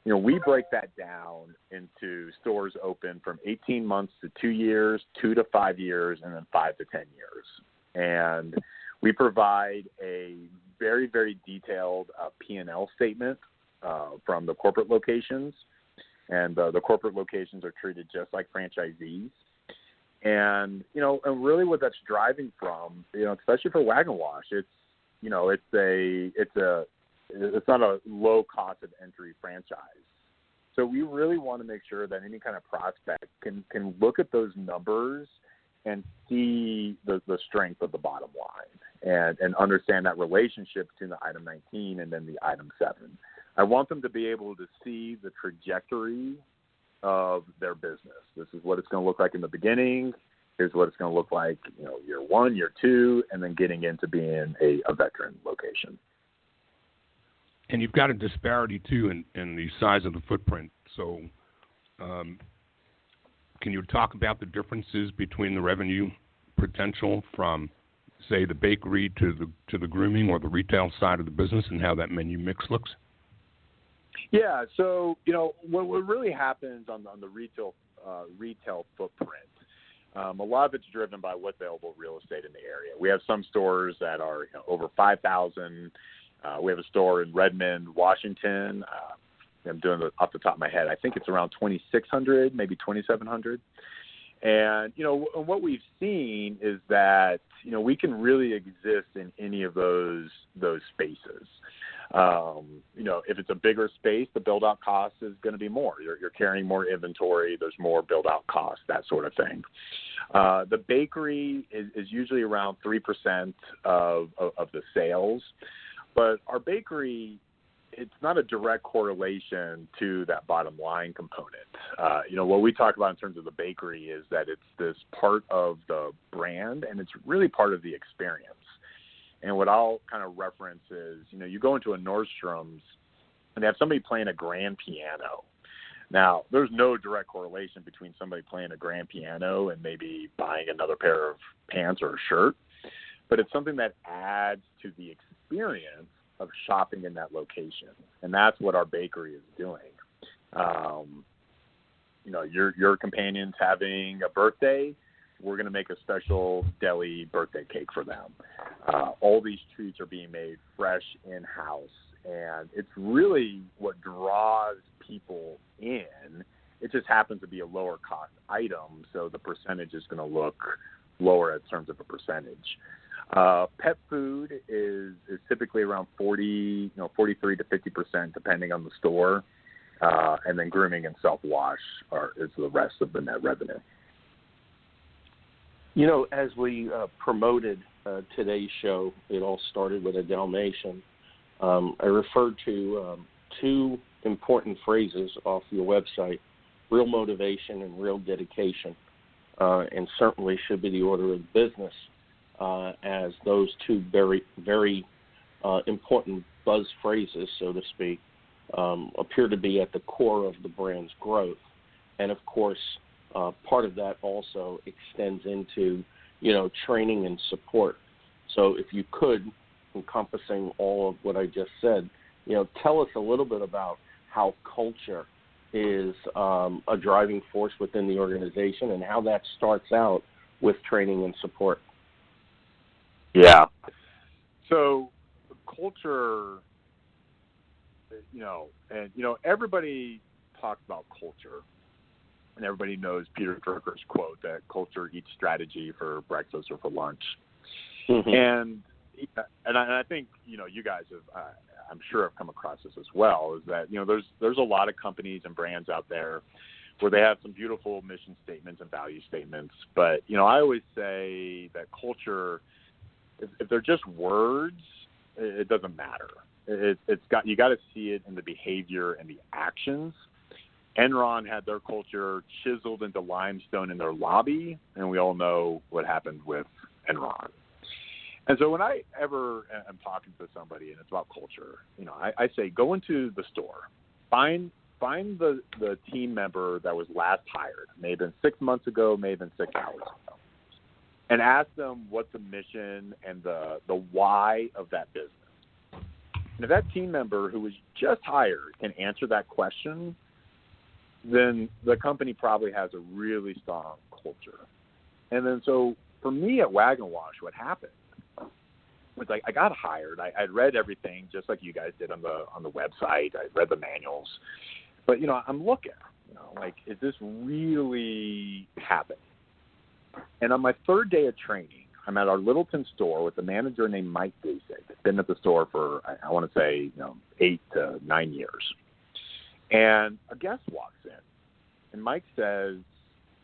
We break that down into stores open from 18 months to 2 years, 2 to 5 years, and then 5 to 10 years. And we provide a very, very detailed P&L statement from the corporate locations. And the corporate locations are treated just like franchisees. And, and really what that's driving from, especially for Wag N Wash, it's not a low cost of entry franchise. So we really want to make sure that any kind of prospect can look at those numbers and see the strength of the bottom line and understand that relationship between the item 19 and then the item 7. I want them to be able to see the trajectory of their business. This is what it's going to look like in the beginning. Here's what it's going to look like, year 1, year 2, and then getting into being a veteran location. And you've got a disparity, too, in the size of the footprint. So can you talk about the differences between the revenue potential from, say, the bakery to the grooming or the retail side of the business and how that menu mix looks? Yeah, so, what really happens on the retail footprint, a lot of it's driven by what's available real estate in the area. We have some stores that are over 5,000. We have a store in Redmond, Washington. I'm doing it off the top of my head. I think it's around 2,600, maybe 2,700. And, what we've seen is that, we can really exist in any of those spaces. If it's a bigger space, the build-out cost is going to be more. You're carrying more inventory. There's more build-out costs, that sort of thing. The bakery is usually around 3% of the sales. But our bakery, it's not a direct correlation to that bottom line component. What we talk about in terms of the bakery is that it's this part of the brand, and it's really part of the experience. And what I'll kind of reference is, you go into a Nordstrom's and they have somebody playing a grand piano. Now, there's no direct correlation between somebody playing a grand piano and maybe buying another pair of pants or a shirt, but it's something that adds to the experience of shopping in that location. And that's what our bakery is doing. Your companion's having a birthday, we're going to make a special deli birthday cake for them. All these treats are being made fresh in-house, and it's really what draws people in. It just happens to be a lower cost item, so the percentage is going to look lower in terms of a percentage. Pet food is typically around 43 to 50%, depending on the store, and then grooming and self-wash is the rest of the net revenue. You know, as we promoted today's show, it all started with a Dalmation. I referred to two important phrases off your website: real motivation and real dedication, and certainly should be the order of business, as those two very, very important buzz phrases, so to speak, appear to be at the core of the brand's growth. And, of course, part of that also extends into, training and support. So if you could, encompassing all of what I just said, tell us a little bit about how culture is a driving force within the organization and how that starts out with training and support. Yeah. So culture, everybody talks about culture, and everybody knows Peter Drucker's quote that culture eats strategy for breakfast or for lunch. Mm-hmm. And I think, you guys have, I'm sure have come across this as well, is that, there's a lot of companies and brands out there where they have some beautiful mission statements and value statements. But, I always say that culture, if they're just words, it doesn't matter. You got to see it in the behavior and the actions. Enron had their culture chiseled into limestone in their lobby, and we all know what happened with Enron. And so when I ever am talking to somebody and it's about culture, I say go into the store, find the team member that was last hired, may have been 6 months ago, may have been 6 hours ago, and ask them what's the mission and the why of that business. And if that team member who was just hired can answer that question, then the company probably has a really strong culture. And then so for me at Wag N Wash, what happened was I got hired. I'd read everything just like you guys did on the website. I read the manuals. But, I'm looking, is this really happening? And on my third day of training, I'm at our Littleton store with a manager named Mike Gasek. Been at the store for, I want to say, 8 to 9 years. And a guest walks in, and Mike says,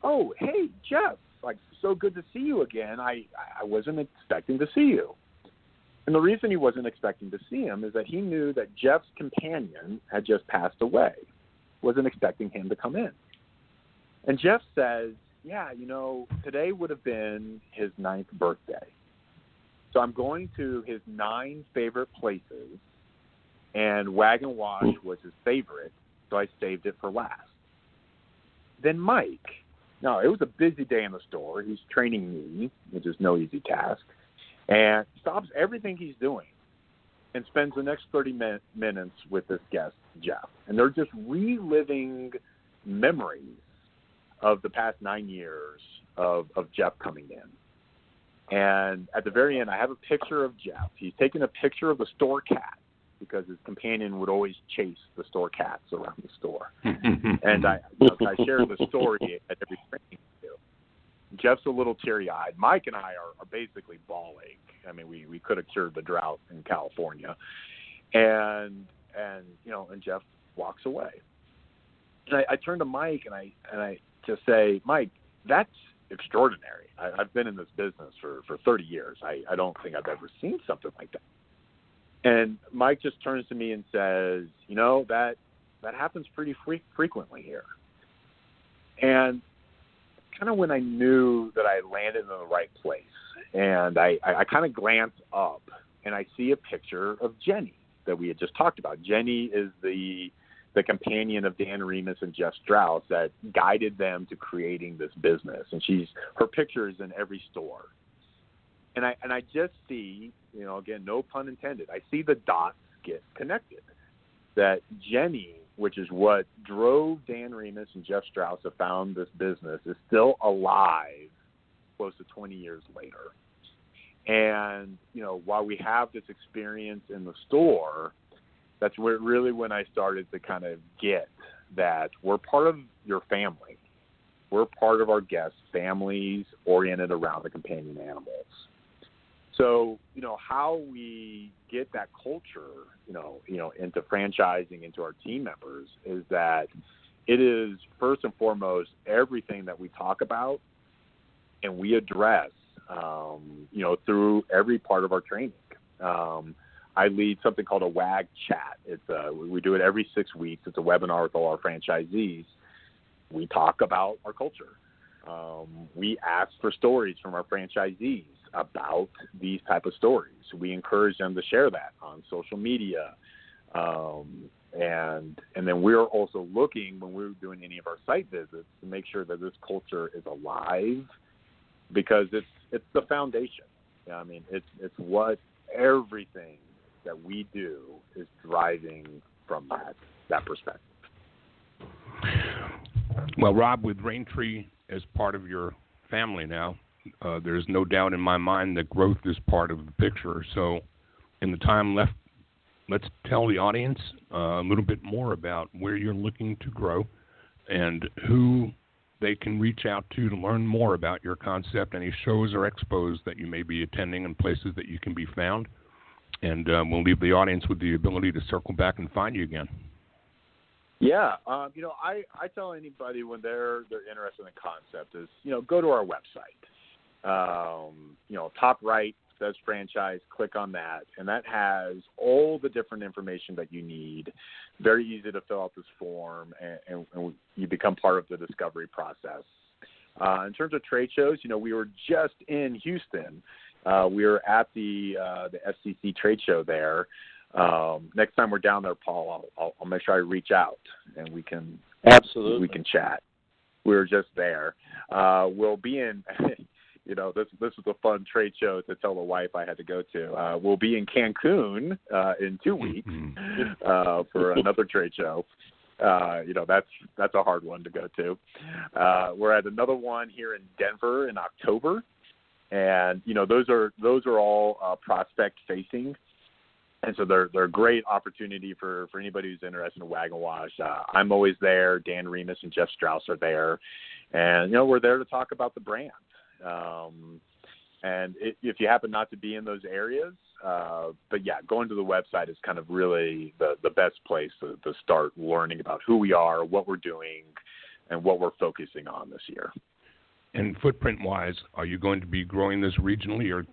"Oh, hey, Jeff, so good to see you again. I wasn't expecting to see you." And the reason he wasn't expecting to see him is that he knew that Jeff's companion had just passed away. Wasn't expecting him to come in. And Jeff says, "Yeah, today would have been his 9th birthday. So I'm going to his 9 favorite places, and Wag N Wash was his favorite, so I saved it for last." Then Mike, now it was a busy day in the store. He's training me, which is no easy task, and stops everything he's doing and spends the next 30 minutes with this guest, Jeff. And they're just reliving memories of the past 9 years of Jeff coming in. And at the very end, I have a picture of Jeff. He's taking a picture of the store cat because his companion would always chase the store cats around the store. And I share the story at every training we do. Jeff's a little teary-eyed. Mike and I are basically bawling. I mean, we could have cured the drought in California. And Jeff walks away. And I turn to Mike and I just say, "Mike, that's extraordinary. I've been in this business for 30 years. I don't think I've ever seen something like that." And Mike just turns to me and says, that happens pretty frequently here. And kind of when I knew that I landed in the right place, and I kind of glance up and I see a picture of Jenny that we had just talked about. Jenny is the companion of Dan Remus and Jeff Strauss that guided them to creating this business. And her picture is in every store. And I just see, again, no pun intended, I see the dots get connected. That Jenny, which is what drove Dan Remus and Jeff Strauss to found this business, is still alive close to 20 years later. And, while we have this experience in the store, that's where really when I started to kind of get that we're part of your family. We're part of our guests' families oriented around the companion animals. So, how we get that culture, into franchising, into our team members is that it is first and foremost everything that we talk about and we address, through every part of our training. I lead something called a WAG chat. We do it every 6 weeks. It's a webinar with all our franchisees. We talk about our culture. We ask for stories from our franchisees about these type of stories. We encourage them to share that on social media. And then we're also looking when we're doing any of our site visits to make sure that this culture is alive, because it's the foundation. It's what everything that we do is driving from that perspective. Well, Rob, with Raintree as part of your family now, there's no doubt in my mind that growth is part of the picture. So in the time left, let's tell the audience a little bit more about where you're looking to grow and who they can reach out to learn more about your concept, any shows or expos that you may be attending and places that you can be found. And we'll leave the audience with the ability to circle back and find you again. Yeah, I tell anybody when they're interested in the concept is, go to our website. Top right says franchise, click on that, and that has all the different information that you need. Very easy to fill out this form, and you become part of the discovery process. In terms of trade shows, we were just in Houston. We were at the SCC trade show there. Next time we're down there, Paul, I'll make sure I reach out and we can chat. We were just there. We'll be in. This was a fun trade show to tell the wife I had to go to. We'll be in Cancun in 2 weeks for another trade show. That's a hard one to go to. We're at another one here in Denver in October, and those are all prospect facing, and so they're a great opportunity for anybody who's interested in Wag N Wash. I'm always there. Dan Remus and Jeff Strauss are there, and we're there to talk about the brand. And if you happen not to be in those areas, but yeah, going to the website is kind of really the best place to start learning about who we are, what we're doing, and what we're focusing on this year. And footprint-wise, are you going to be growing this regionally? Or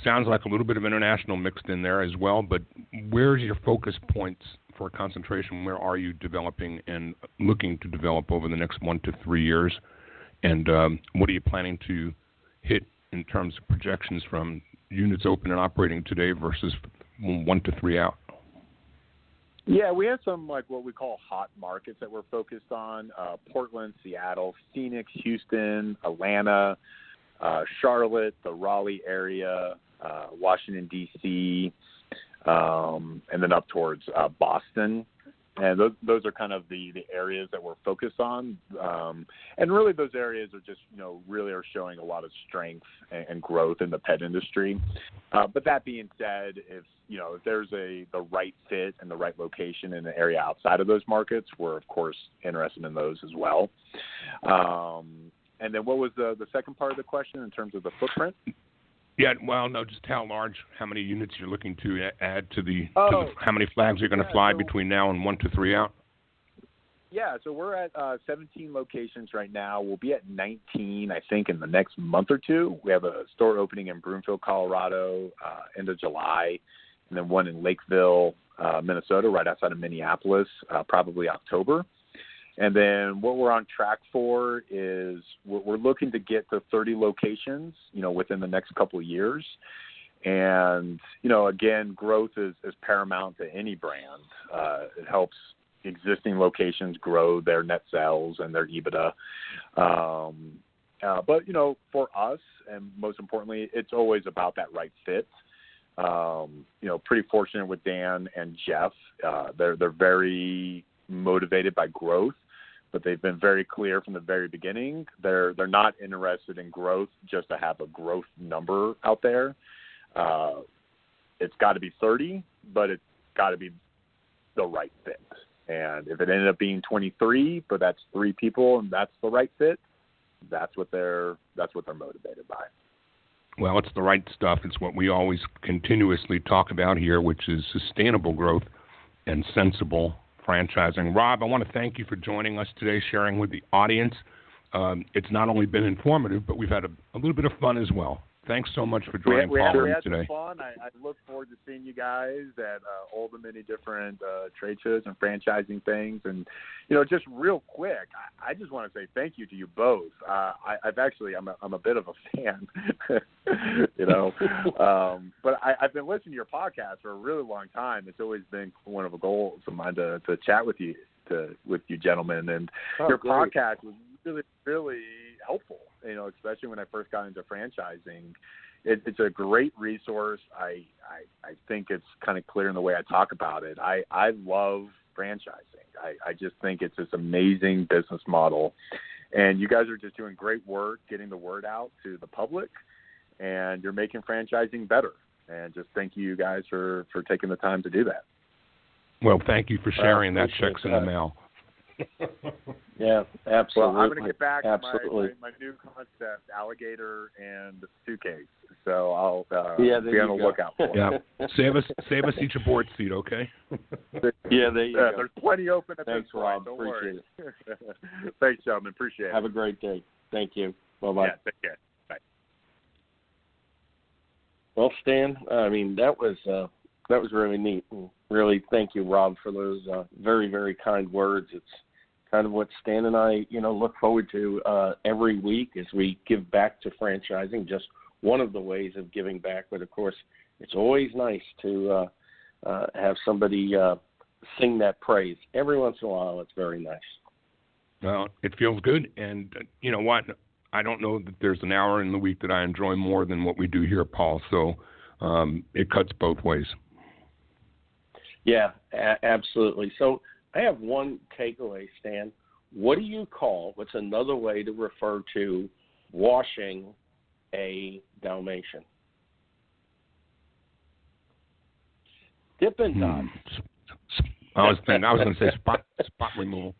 sounds like a little bit of international mixed in there as well, but where's your focus points for concentration? Where are you developing and looking to develop over the next 1 to 3 years? And what are you planning to hit in terms of projections from units open and operating today versus 1 to 3 out? Yeah, we have some what we call hot markets that we're focused on: Portland, Seattle, Phoenix, Houston, Atlanta, Charlotte, the Raleigh area, Washington, D.C., and then up towards Boston. And those are kind of the areas that we're focused on. And really those areas are just, really are showing a lot of strength and growth in the pet industry. But that being said, if there's the right fit and the right location in the area outside of those markets, we're, of course, interested in those as well. And then what was the second part of the question in terms of the footprint? Yeah, well, no, just how many units you're looking to add to how many flags you're going to fly between now and 1 to 3 out? Yeah, so we're at 17 locations right now. We'll be at 19, I think, in the next month or two. We have a store opening in Broomfield, Colorado, end of July, and then one in Lakeville, Minnesota, right outside of Minneapolis, probably October. And then what we're on track for is we're looking to get to 30 locations, within the next couple of years. And, again, growth is paramount to any brand. It helps existing locations grow their net sales and their EBITDA. But, for us, and most importantly, it's always about that right fit. Pretty fortunate with Dan and Jeff. They're very motivated by growth, but they've been very clear from the very beginning. They're not interested in growth just to have a growth number out there. It's got to be 30, but it's got to be the right fit. And if it ended up being 23, but that's 3 people and that's the right fit, that's what they're motivated by. Well, it's the right stuff. It's what we always continuously talk about here, which is sustainable growth and sensible franchising. Rob, I want to thank you for joining us today, sharing with the audience. It's not only been informative, but we've had a little bit of fun as well. Thanks so much for joining we Paul had today. Some fun. I look forward to seeing you guys at all the many different trade shows and franchising things. And, just real quick, I just want to say thank you to you both. I'm a bit of a fan, but I've been listening to your podcast for a really long time. It's always been one of the goals of mine to chat with you gentlemen. And your podcast was really, really helpful, especially when I first got into franchising. It's a great resource. I think it's kind of clear in the way I talk about it. I love franchising. I just think it's this amazing business model. And you guys are just doing great work getting the word out to the public, and you're making franchising better. And just thank you guys for taking the time to do that. Well, thank you for sharing. That checks in the mail. Yeah, absolutely. Well, I'm going to get back to my new concept, alligator and suitcase. So I'll be on the lookout for it. Yeah, save us each a board seat, okay? Yeah, there you go. There's plenty open at Thanks, this Rob. point. Appreciate it. Thanks, gentlemen. Appreciate it. Have a great day. Thank you. Bye-bye. Yeah, take care. Bye. Well, Stan, that was really neat. And really, thank you, Rob, for those very, very kind words. It's kind of what Stan and I, look forward to every week as we give back to franchising. Just one of the ways of giving back, but of course, it's always nice to have somebody sing that praise. Every once in a while, it's very nice. Well, it feels good, and you know what? I don't know that there's an hour in the week that I enjoy more than what we do here, Paul. So it cuts both ways. Yeah, absolutely. So I have one takeaway, Stan. What do you call, what's another way to refer to washing a Dalmatian? Dip and dot. I was going to say spot removal.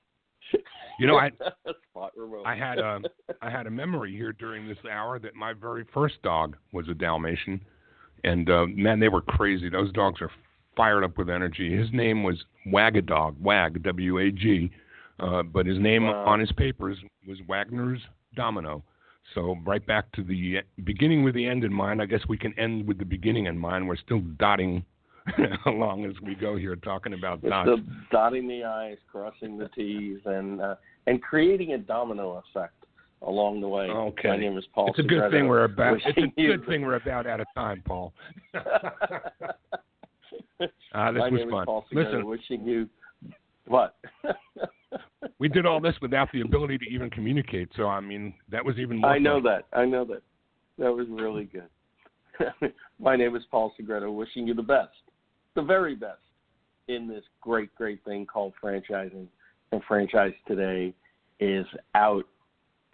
Spot removal. I had a memory here during this hour that my very first dog was a Dalmatian, and man, they were crazy. Those dogs are fired up with energy. His name was Wag W-A-G, but his name on his papers was Wagner's Domino. So right back to the beginning with the end in mind. I guess we can end with the beginning in mind. We're still dotting along as we go here, talking about dots. Still dotting the I's, crossing the T's, and creating a domino effect along the way. Okay. My name is Paul. It's a good thing we're about. It's a good thing we're about out of time, Paul. This was fun. Paul Segreto, listen, wishing you what? We did all this without the ability to even communicate. So that was even more. I know that. That was really good. My name is Paul Segreto, wishing you the best, the very best, in this great thing called franchising. And Franchise Today is out.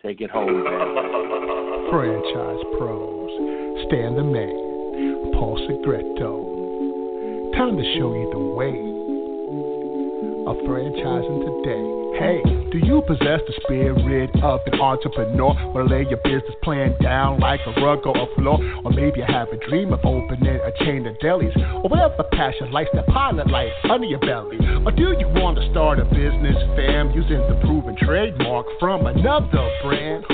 Take it home, man. Franchise pros, Stan the man, Paul Segreto. Time to show you the way of franchising today. Hey, do you possess the spirit of an entrepreneur? Wanna lay your business plan down like a rug or a floor? Or maybe you have a dream of opening a chain of delis, or whatever passion lights that pilot light under your belly. Or do you want to start a business, fam, using the proven trademark from another brand?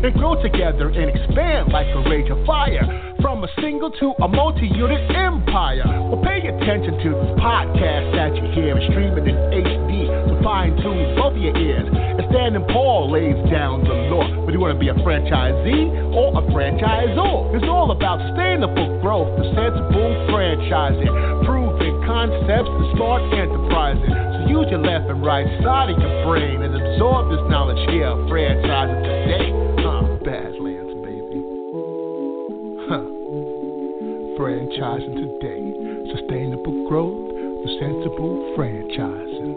And grow together and expand like a rage of fire, from a single to a multi-unit empire. Well, pay attention to this podcast that you hear and streaming in HD, so fine-tune both of your ears. And Stan and Paul lays down the law. Whether you want to be a franchisee or a franchisor, it's all about sustainable growth, the sensible franchising, proven concepts, and smart enterprising. So use your left and right side of your brain and absorb this knowledge here, franchising today. Badlands, baby. Franchising today. Sustainable growth, the sensible franchising.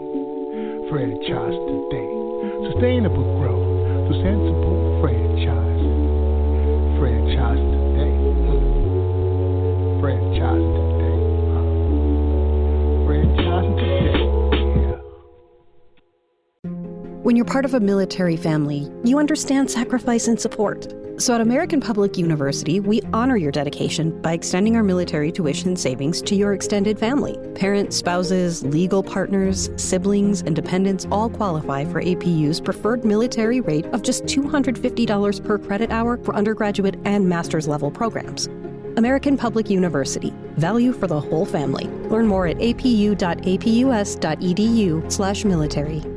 Franchise today. Sustainable growth, the sensible franchising. Franchise today. Franchising today. Franchising today. When you're part of a military family, you understand sacrifice and support. So at American Public University, we honor your dedication by extending our military tuition savings to your extended family. Parents, spouses, legal partners, siblings, and dependents all qualify for APU's preferred military rate of just $250 per credit hour for undergraduate and master's level programs. American Public University. Value for the whole family. Learn more at apu.apus.edu/military.